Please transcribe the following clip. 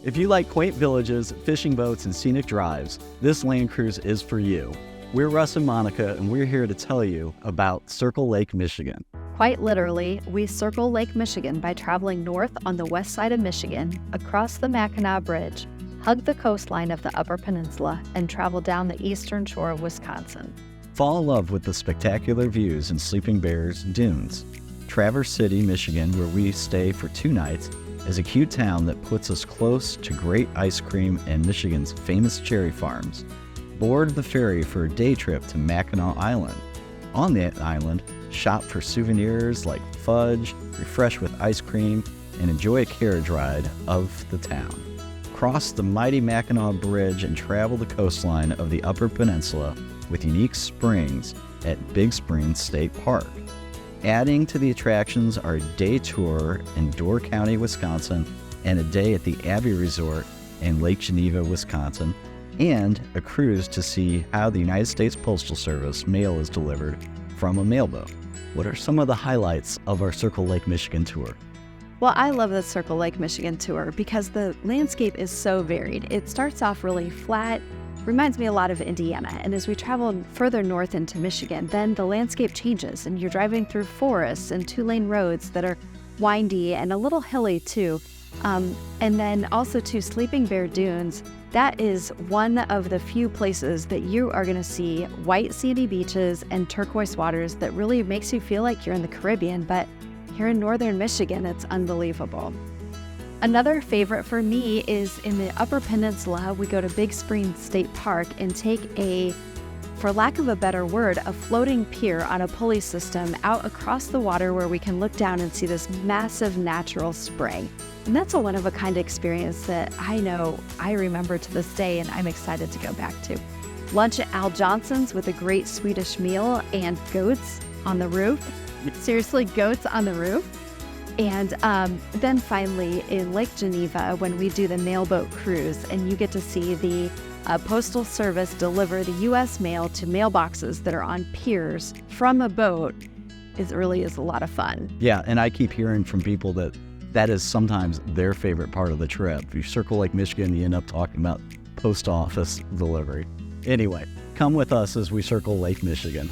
If you like quaint villages, fishing boats, and scenic drives, this land cruise is for you. We're Russ and Monica, and we're here to tell you about Circle Lake, Michigan. Quite literally, we circle Lake Michigan by traveling north on the west side of Michigan, across the Mackinac Bridge, hug the coastline of the Upper Peninsula, and travel down the eastern shore of Wisconsin. Fall in love with the spectacular views in Sleeping Bear's dunes. Traverse City, Michigan, where we stay for 2 nights, is a cute town that puts us close to great ice cream and Michigan's famous cherry farms. Board the ferry for a day trip to Mackinac Island. On that island, shop for souvenirs like fudge, refresh with ice cream, and enjoy a carriage ride of the town. Cross the mighty Mackinac Bridge and travel the coastline of the Upper Peninsula with unique springs at Big Spring State Park. Adding to the attractions are a day tour in Door County, Wisconsin, and a day at the Abbey Resort in Lake Geneva, Wisconsin, and a cruise to see how the United States Postal Service mail is delivered from a mailboat. What are some of the highlights of our Circle Lake, Michigan tour? Well, I love the Circle Lake, Michigan tour because the landscape is so varied. It starts off really flat, reminds me a lot of Indiana, and as we travel further north into Michigan, then the landscape changes and you're driving through forests and 2-lane roads that are windy and a little hilly too. And then also to Sleeping Bear Dunes. That is one of the few places that you are going to see white sandy beaches and turquoise waters that really makes you feel like you're in the Caribbean, but here in northern Michigan, it's unbelievable. Another favorite for me is in the Upper Peninsula. We go to Big Spring State Park and take for lack of a better word, a floating pier on a pulley system out across the water where we can look down and see this massive natural spring. And that's a one-of-a-kind experience that I know I remember to this day and I'm excited to go back to. Lunch at Al Johnson's with a great Swedish meal and goats on the roof. Seriously, goats on the roof. And then finally in Lake Geneva, when we do the mailboat cruise and you get to see the Postal Service deliver the U.S. mail to mailboxes that are on piers from a boat, it really is a lot of fun. Yeah, and I keep hearing from people that is sometimes their favorite part of the trip. If you circle Lake Michigan, you end up talking about post office delivery. Anyway, come with us as we circle Lake Michigan.